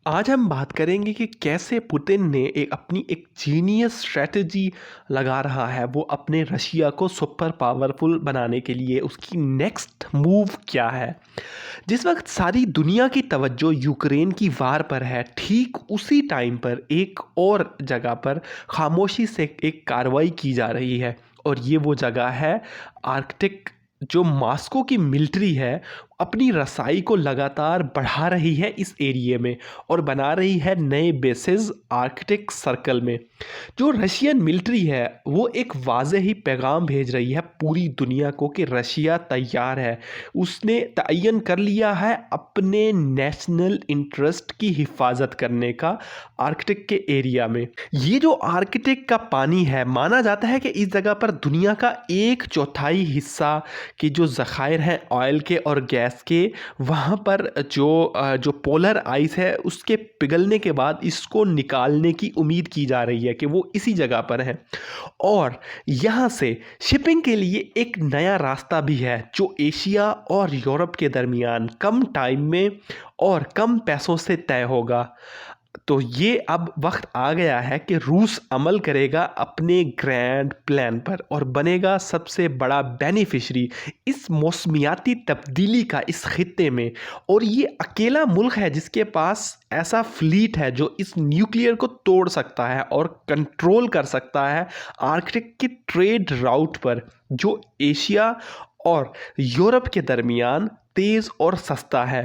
आज हम बात करेंगे कि कैसे पुतिन ने अपनी एक जीनियस स्ट्रेटजी लगा रहा है। वो अपने रशिया को सुपर पावरफुल बनाने के लिए उसकी नेक्स्ट मूव क्या है। जिस वक्त सारी दुनिया की तवज्जो यूक्रेन की वार पर है, ठीक उसी टाइम पर एक और जगह पर खामोशी से एक कार्रवाई की जा रही है। और ये वो जगह है आर्कटिक। जो मॉस्को की मिलिट्री है अपनी रसाई को लगातार बढ़ा रही है इस एरिया में और बना रही है नए बेसेस आर्कटिक सर्कल में। जो रशियन मिलिट्री है वो एक वाज़े ही पैगाम भेज रही है पूरी दुनिया को कि रशिया तैयार है। उसने तयन कर लिया है अपने नेशनल इंटरेस्ट की हिफाजत करने का आर्कटिक के एरिया में। ये जो आर्कटिक का पानी है, माना जाता है कि इस जगह पर दुनिया का 1/4 हिस्सा के जो ज़खायर हैं ऑयल के और गैस के, वहाँ पर जो पोलर आइस है उसके पिघलने के बाद इसको निकालने की उम्मीद की जा रही है कि वो इसी जगह पर है। और यहाँ से शिपिंग के लिए एक नया रास्ता भी है जो एशिया और यूरोप के दरमियान कम टाइम में और कम पैसों से तय होगा। तो ये अब वक्त आ गया है कि रूस अमल करेगा अपने ग्रैंड प्लान पर और बनेगा सबसे बड़ा बेनिफिशरी इस मौसमियाती तब्दीली का इस खित्ते में। और ये अकेला मुल्क है जिसके पास ऐसा फ्लीट है जो इस न्यूक्लियर को तोड़ सकता है और कंट्रोल कर सकता है आर्कटिक की ट्रेड राउट पर, जो एशिया और यूरोप के दरमियान तेज़ और सस्ता है।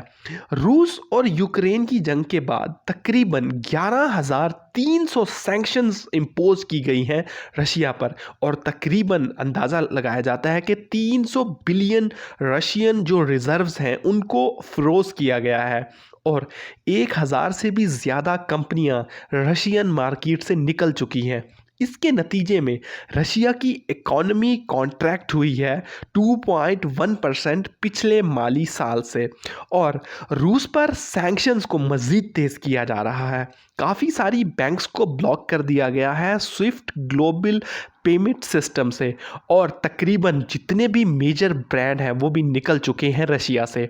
रूस और यूक्रेन की जंग के बाद तकरीबन 11,300 सैंक्शंस इम्पोज की गई हैं रशिया पर। और तकरीबन अंदाज़ा लगाया जाता है कि 300 बिलियन रशियन जो रिजर्व्स हैं उनको फ्रोज़ किया गया है। और 1,000 से भी ज़्यादा कंपनियां रशियन मार्केट से निकल चुकी हैं। इसके नतीजे में रशिया की इकॉनमी कॉन्ट्रैक्ट हुई है 2.1% पिछले माली साल से। और रूस पर सैंक्शंस को मज़ीद तेज़ किया जा रहा है। काफ़ी सारी बैंक्स को ब्लॉक कर दिया गया है स्विफ्ट ग्लोबल पेमेंट सिस्टम से। और तकरीबन जितने भी मेजर ब्रांड हैं वो भी निकल चुके हैं रशिया से।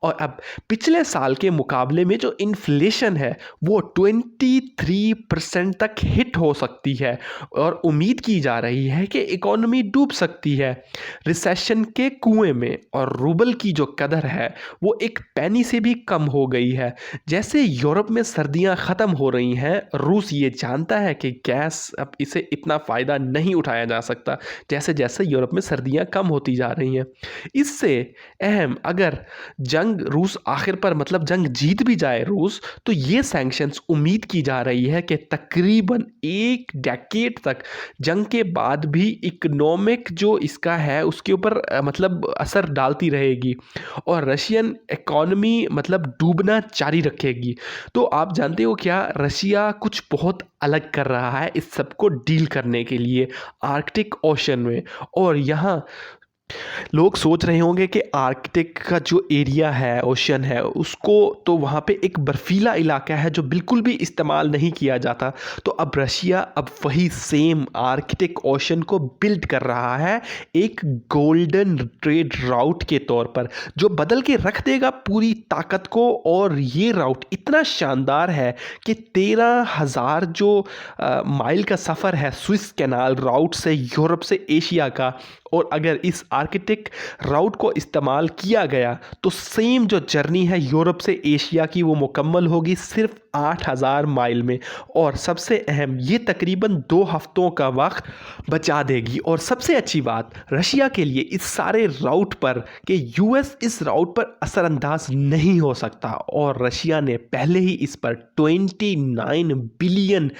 और अब पिछले साल के मुकाबले में जो इन्फ्लेशन है वो 23% तक हिट हो सकती है। और उम्मीद की जा रही है कि इकोनॉमी डूब सकती है रिसेशन के कुएं में। और रूबल की जो कदर है वो एक पैनी से भी कम हो गई है। जैसे यूरोप में सर्दियां ख़त्म हो रही हैं, रूस ये जानता है कि गैस अब इसे इतना फ़ायदा नहीं उठाया जा सकता जैसे जैसे यूरोप में सर्दियां कम होती जा रही हैं। इससे अहम, अगर जंग रूस आखिर पर मतलब जंग जीत भी जाए रूस, तो ये सैंक्शंस उम्मीद की जा रही है कि तकरीबन एक डेकेड तक जंग के बाद भी इकोनॉमिक जो इसका है उसके ऊपर मतलब असर डालती रहेगी और रशियन इकॉनमी मतलब डूबना जारी रखेगी। तो आप जानते हो क्या, रशिया कुछ बहुत अलग कर रहा है इस सब को डील करने के लिए आर्कटिक ओशन में। और यहाँ लोग सोच रहे होंगे कि आर्कटिक का जो एरिया है, ओशन है, उसको तो वहाँ पे एक बर्फीला इलाका है जो बिल्कुल भी इस्तेमाल नहीं किया जाता। तो अब रशिया अब वही सेम आर्कटिक ओशन को बिल्ड कर रहा है एक गोल्डन ट्रेड राउट के तौर पर, जो बदल के रख देगा पूरी ताकत को। और ये राउट इतना शानदार है कि 13,000 जो माइल का सफ़र है स्विस कैनाल राउट से यूरोप से एशिया का। और अगर इस आर्कटिक राउट को इस्तेमाल किया गया तो सेम जो जर्नी है यूरोप से एशिया की वो मुकम्मल होगी सिर्फ 8,000 माइल में। और सबसे अहम, ये तकरीबन 2 हफ्तों का वक्त बचा देगी। और सबसे अच्छी बात रशिया के लिए इस सारे राउट पर कि यूएस इस राउट पर असरअंदाज नहीं हो सकता। और रशिया ने पहले ही इस पर $29 बिलियन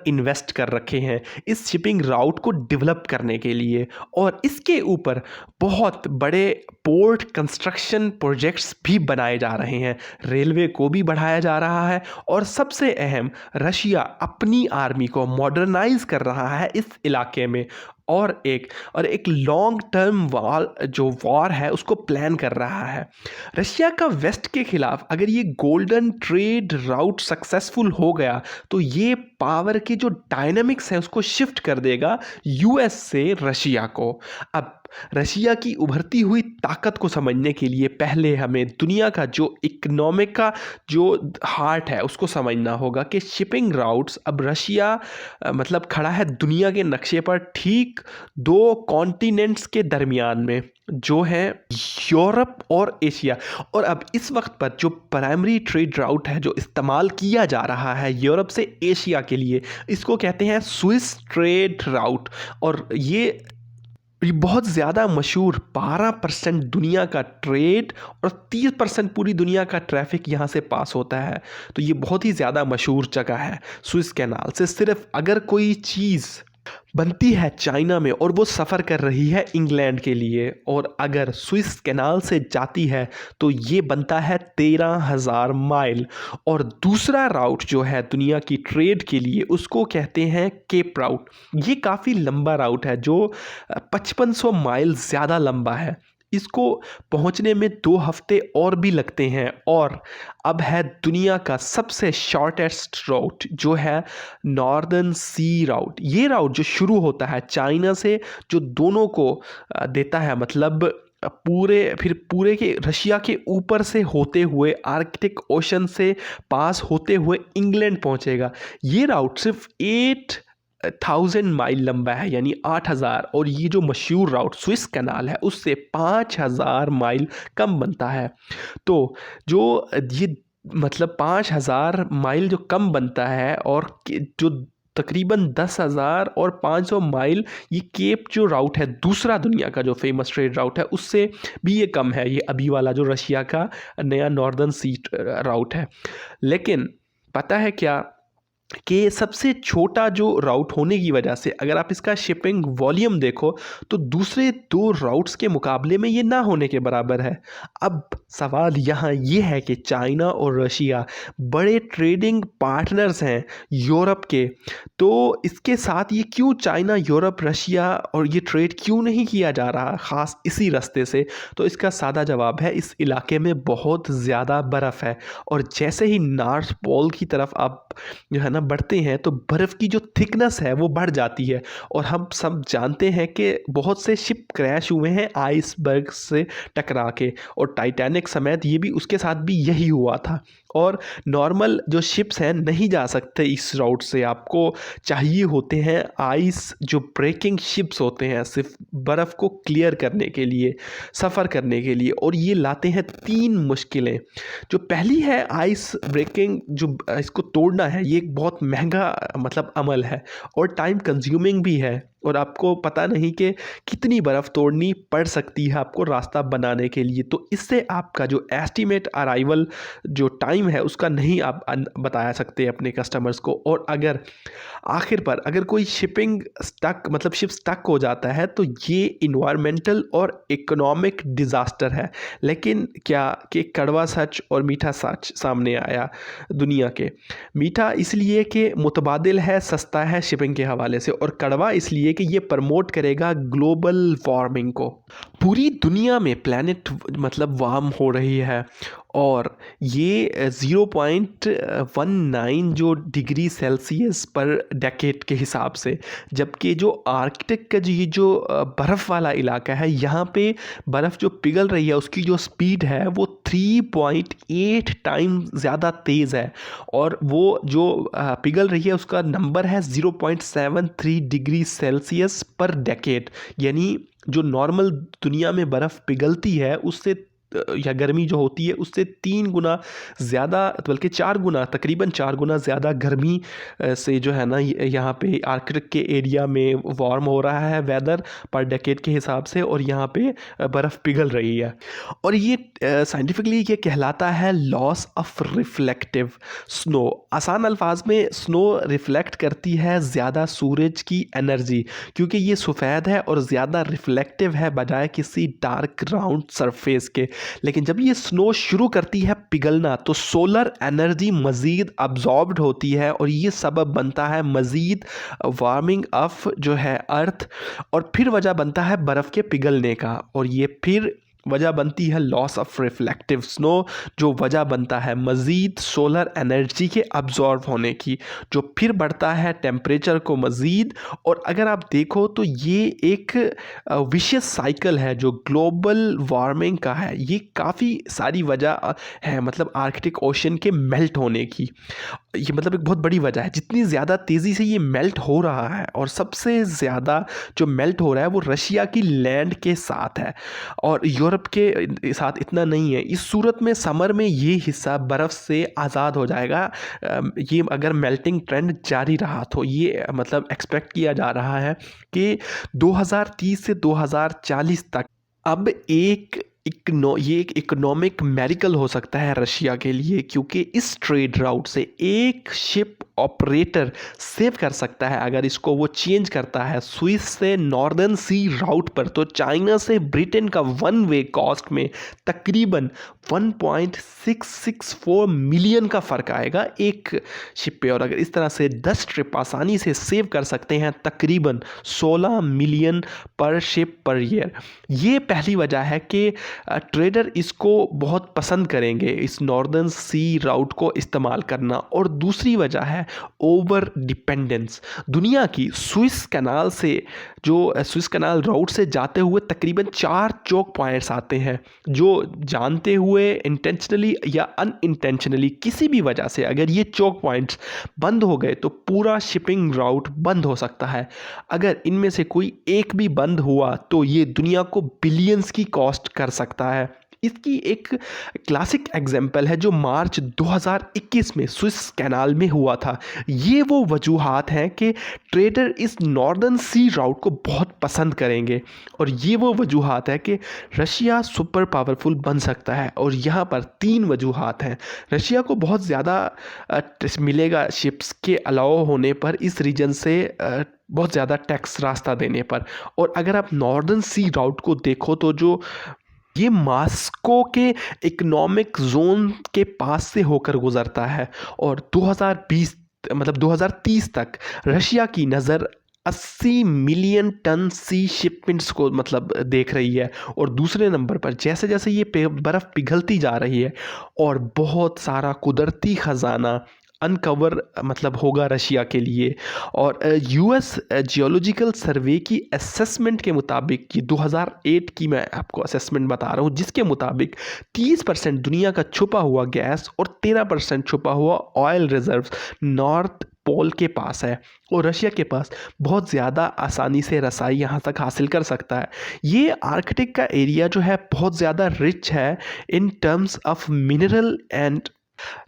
इन्वेस्ट कर रखे हैं इस शिपिंग राउट को डेवलप करने के लिए। और इसके ऊपर बहुत बड़े पोर्ट कंस्ट्रक्शन प्रोजेक्ट्स भी बनाए जा रहे हैं, रेलवे को भी बढ़ाया जा रहा है। और सबसे अहम, रशिया अपनी आर्मी को मॉडर्नाइज कर रहा है इस इलाके में। और एक लॉन्ग टर्म वॉर है उसको प्लान कर रहा है। रशिया का वेस्ट के खिलाफ अगर ये गोल्डन ट्रेड राउट सक्सेसफुल हो गया तो ये पावर के जो डायनामिक्स है उसको शिफ्ट कर देगा यूएस से रशिया को। अब रशिया की उभरती हुई ताकत को समझने के लिए पहले हमें दुनिया का जो इकोनॉमिक का जो हार्ट है उसको समझना होगा कि शिपिंग राउट्स अब रशिया मतलब खड़ा है दुनिया के नक्शे पर ठीक दो कॉन्टिनेंट्स के दरमियान में, जो है यूरोप और एशिया। और अब इस वक्त पर जो प्राइमरी ट्रेड राउट है जो इस्तेमाल किया जा रहा है यूरोप से एशिया के लिए, इसको कहते हैं स्विस ट्रेड राउट। और ये बहुत ज़्यादा मशहूर 12% दुनिया का ट्रेड और 30% पूरी दुनिया का ट्रैफिक यहाँ से पास होता है। तो ये बहुत ही ज़्यादा मशहूर जगह है। स्विस कैनाल से सिर्फ अगर कोई चीज़ बनती है चाइना में और वो सफ़र कर रही है इंग्लैंड के लिए, और अगर स्विस कैनाल से जाती है तो ये बनता है 13,000 माइल। और दूसरा राउट जो है दुनिया की ट्रेड के लिए उसको कहते हैं केप राउट। ये काफ़ी लंबा राउट है जो 5500 माइल ज़्यादा लंबा है। इसको पहुंचने में 2 हफ्ते और भी लगते हैं। और अब है दुनिया का सबसे शॉर्टेस्ट राउट जो है नॉर्दर्न सी राउट। ये राउट जो शुरू होता है चाइना से, जो दोनों को देता है, मतलब पूरे के रशिया के ऊपर से होते हुए आर्कटिक ओशन से पास होते हुए इंग्लैंड पहुंचेगा। ये राउट सिर्फ 8,000 माइल लंबा है, यानी 8,000। और ये जो मशहूर राउट स्विस कैनाल है उससे 5,000 माइल कम बनता है। तो जो ये मतलब 5,000 माइल जो कम बनता है, और जो तकरीबन 10,000 और 500 माइल ये केप जो राउट है दूसरा दुनिया का जो फेमस ट्रेड राउट है उससे भी ये कम है, ये अभी वाला जो रशिया का नया नॉर्दर्न सी राउट है। लेकिन पता है क्या कि सबसे छोटा जो राउट होने की वजह से अगर आप इसका शिपिंग वॉल्यूम देखो तो दूसरे 2 राउट्स के मुकाबले में ये ना होने के बराबर है। अब सवाल यहाँ ये है कि चाइना और रशिया बड़े ट्रेडिंग पार्टनर्स हैं यूरोप के, तो इसके साथ ये क्यों चाइना यूरोप रशिया और ये ट्रेड क्यों नहीं किया जा रहा ख़ास इसी रास्ते से? तो इसका सादा जवाब है इस इलाके में बहुत ज़्यादा बर्फ़ है, और जैसे ही नॉर्थ पोल की तरफ आप जो है ना बढ़ते हैं तो बर्फ़ की जो थिकनेस है वो बढ़ जाती है। और हम सब जानते हैं कि बहुत से शिप क्रैश हुए हैं आइसबर्ग से टकरा के, और टाइटैनिक समेत ये भी उसके साथ भी यही हुआ था। और नॉर्मल जो शिप्स हैं नहीं जा सकते इस राउट से, आपको चाहिए होते हैं आइस जो ब्रेकिंग शिप्स होते हैं सिर्फ बर्फ़ को क्लियर करने के लिए, सफ़र करने के लिए। और ये लाते हैं 3 मुश्किलें। जो पहली है आइस ब्रेकिंग, जो इसको तोड़ना है ये एक बहुत महंगा मतलब अमल है और टाइम कंज्यूमिंग भी है, और आपको पता नहीं कि कितनी बर्फ़ तोड़नी पड़ सकती है आपको रास्ता बनाने के लिए। तो इससे आपका जो एस्टिमेट अराइवल जो टाइम है उसका नहीं आप बता सकते अपने कस्टमर्स को। और अगर आखिर पर अगर कोई शिपिंग स्टक मतलब शिप स्टक हो जाता है तो ये इन्वायरमेंटल और इकोनॉमिक डिज़ास्टर है। लेकिन क्या कि कड़वा सच और मीठा सच सामने आया दुनिया के। मीठा इसलिए कि मुतबादिल है, सस्ता है शिपिंग के हवाले से, और कड़वा इसलिए कि ये प्रमोट करेगा ग्लोबल वार्मिंग को। पूरी दुनिया में प्लैनेट मतलब वार्म हो रही है, और ये 0.19 जो डिग्री सेल्सियस पर डेकेड के हिसाब से, जबकि जो आर्कटिक का ये जो बर्फ़ वाला इलाका है यहाँ पे बर्फ़ जो पिघल रही है उसकी जो स्पीड है वो 3.8 टाइम ज़्यादा तेज़ है, और वो जो पिघल रही है उसका नंबर है 0.73 डिग्री सेल्सियस पर डेकेड। यानी जो नॉर्मल दुनिया में बर्फ़ पिघलती है उससे या गर्मी जो होती है उससे 3 गुना ज़्यादा, बल्कि 4 गुना, तकरीबन 4 गुना ज़्यादा गर्मी से जो है ना यहाँ पे आर्कटिक के एरिया में वार्म हो रहा है वेदर पर डेकेड के हिसाब से, और यहाँ पे बर्फ़ पिघल रही है। और ये साइंटिफिकली ये कहलाता है लॉस ऑफ रिफ्लेक्टिव स्नो। आसान अल्फाज में स्नो रिफ्लेक्ट करती है ज़्यादा सूरज की एनर्जी, क्योंकि ये सफ़ेद है और ज़्यादा रिफ्लेक्टिव है बजाय किसी डार्क राउंड सरफेस के। लेकिन जब ये स्नो शुरू करती है पिघलना तो सोलर एनर्जी मज़ीद अब्जॉर्ब्ड होती है, और ये सबब बनता है मज़ीद वार्मिंग ऑफ जो है अर्थ, और फिर वजह बनता है बर्फ़ के पिघलने का। और ये फिर वजह बनती है लॉस ऑफ रिफ्लेक्टिव स्नो, जो वजह बनता है मज़ीद सोलर एनर्जी के अब्जॉर्ब होने की, जो फिर बढ़ता है टेम्परेचर को मज़ीद। और अगर आप देखो तो ये एक विशियस साइकिल है जो ग्लोबल वार्मिंग का है। ये काफ़ी सारी वजह है, मतलब आर्कटिक ओशन के मेल्ट होने की। ये मतलब एक बहुत बड़ी वजह है, जितनी ज़्यादा तेज़ी से ये मेल्ट हो रहा है, और सबसे ज़्यादा जो मेल्ट हो रहा है वो रशिया की लैंड के साथ है और यूरोप के साथ इतना नहीं है। इस सूरत में समर में ये हिस्सा बर्फ़ से आज़ाद हो जाएगा। ये अगर मेल्टिंग ट्रेंड जारी रहा तो ये मतलब एक्सपेक्ट किया जा रहा है कि 2030 से 2040 तक अब ये एक इकोनॉमिक मेरिकल हो सकता है रशिया के लिए, क्योंकि इस ट्रेड राउट से एक शिप ऑपरेटर सेव कर सकता है अगर इसको वो चेंज करता है स्विस से नॉर्दर्न सी राउट पर। तो चाइना से ब्रिटेन का वन वे कॉस्ट में तकरीबन 1.664 मिलियन का फ़र्क आएगा एक शिप पे, और अगर इस तरह से 10 ट्रिप आसानी से सेव कर सकते हैं तकरीबन 16 मिलियन पर शिप पर ईयर। ये पहली वजह है कि ट्रेडर इसको बहुत पसंद करेंगे, इस नॉर्दर्न सी राउट को इस्तेमाल करना। और दूसरी वजह है ओवर डिपेंडेंस। दुनिया की स्विस कैनाल से, जो स्विस कैनाल राउट से जाते हुए तकरीबन 4 चोक पॉइंट्स आते हैं, जो जानते हुए इंटेंशनली या अनइंटेंशनली किसी भी वजह से अगर ये चोक पॉइंट्स बंद हो गए तो पूरा शिपिंग राउट बंद हो सकता है। अगर इनमें से कोई एक भी बंद हुआ तो ये दुनिया को बिलियंस की कॉस्ट कर सकता है। इसकी एक क्लासिक एग्जाम्पल है जो मार्च 2021 में स्विस कैनाल में हुआ था। ये वो वजूहात हैं कि ट्रेडर इस नॉर्दर्न सी राउट को बहुत पसंद करेंगे, और ये वो वजूहात है कि रशिया सुपर पावरफुल बन सकता है। और यहाँ पर 3 वजूहात हैं। रशिया को बहुत ज़्यादा मिलेगा शिप्स के अलाउ होने पर, इस रीजन से बहुत ज़्यादा टैक्स रास्ता देने पर। और अगर आप नॉर्दर्न सी राउट को देखो तो जो ये मॉस्को के इकोनॉमिक जोन के पास से होकर गुजरता है, और 2020 मतलब 2030 तक रशिया की नज़र 80 मिलियन टन सी शिपमेंट्स को मतलब देख रही है। और दूसरे नंबर पर जैसे जैसे ये बर्फ़ पिघलती जा रही है और बहुत सारा कुदरती ख़जाना अनकवर मतलब होगा रशिया के लिए। और यूएस जियोलॉजिकल सर्वे की असेसमेंट के मुताबिक, ये 2008 की मैं आपको असेसमेंट बता रहा हूँ, जिसके मुताबिक 30% दुनिया का छुपा हुआ गैस और 13% छुपा हुआ ऑयल रिजर्व्स नॉर्थ पोल के पास है, और रशिया के पास बहुत ज़्यादा आसानी से रसाई यहाँ तक हासिल कर सकता है। ये आर्कटिक का एरिया जो है बहुत ज़्यादा रिच है in terms of mineral and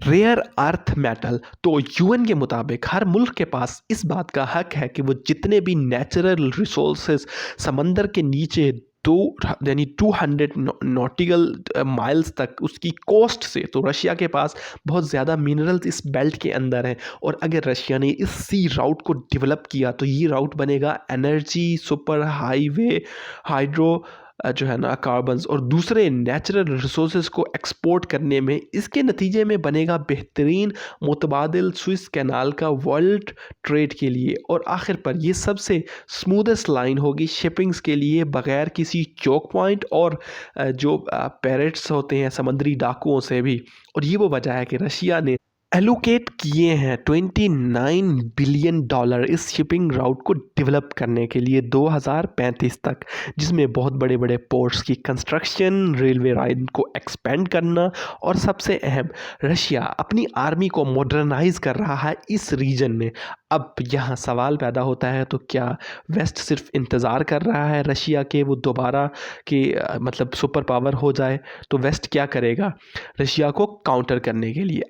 rare earth metal. तो यूएन के मुताबिक हर मुल्क के पास इस बात का हक है कि वो जितने भी नेचुरल रिसोर्सेज समंदर के नीचे 200 नॉटिकल माइल्स तक उसकी कोस्ट से, तो रशिया के पास बहुत ज़्यादा मिनरल्स इस बेल्ट के अंदर हैं। और अगर रशिया ने इस सी राउट को डेवलप किया तो ये राउट बनेगा एनर्जी सुपर हाईवे, हाइड्रो जो है ना कार्बन्स और दूसरे नेचुरल रिसोर्सेज को एक्सपोर्ट करने में। इसके नतीजे में बनेगा बेहतरीन मुतबादिल स्विस कैनाल का वर्ल्ड ट्रेड के लिए। और आखिर पर ये सबसे स्मूदेस्ट लाइन होगी शिपिंग्स के लिए, बग़ैर किसी चोक पॉइंट और जो पैरेट्स होते हैं समुद्री डाकुओं से भी। और ये वो वजह है कि रशिया ने एलोकेट किए हैं $29 बिलियन इस शिपिंग राउट को डेवलप करने के लिए 2035 तक, जिसमें बहुत बड़े बड़े पोर्ट्स की कंस्ट्रक्शन, रेलवे लाइन को एक्सपेंड करना, और सबसे अहम रशिया अपनी आर्मी को मॉडर्नाइज कर रहा है इस रीजन में। अब यहाँ सवाल पैदा होता है, तो क्या वेस्ट सिर्फ इंतज़ार कर रहा है रशिया के वो दोबारा के मतलब सुपर पावर हो जाए? तो वेस्ट क्या करेगा रशिया को काउंटर करने के लिए?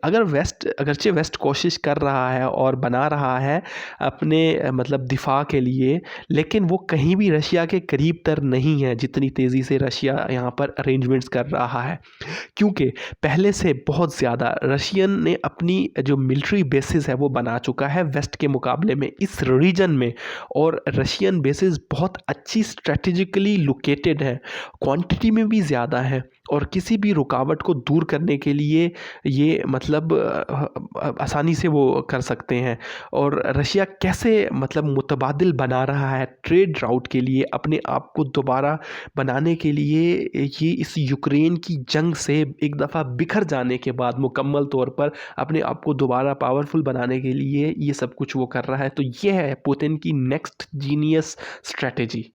अगरचे वेस्ट कोशिश कर रहा है और बना रहा है अपने मतलब दिफा के लिए, लेकिन वो कहीं भी रशिया के करीब तर नहीं है जितनी तेज़ी से रशिया यहाँ पर अरेंजमेंट्स कर रहा है। क्योंकि पहले से बहुत ज़्यादा रशियन ने अपनी जो मिलिट्री बेसिस है वो बना चुका है वेस्ट के मुकाबले में इस रीजन में, और रशियन बेसिस बहुत अच्छी स्ट्रेटेजिकली लोकेटेड है, क्वांटिटी में भी ज़्यादा है, और किसी भी रुकावट को दूर करने के लिए ये मतलब आसानी से वो कर सकते हैं। और रशिया कैसे मतलब मुतबादिल बना रहा है ट्रेड राउट के लिए अपने आप को दोबारा बनाने के लिए, ये इस यूक्रेन की जंग से एक दफ़ा बिखर जाने के बाद मुकम्मल तौर पर अपने आप को दोबारा पावरफुल बनाने के लिए ये सब कुछ वो कर रहा है। तो ये है पुतिन की नेक्स्ट जीनियस स्ट्रैटेजी।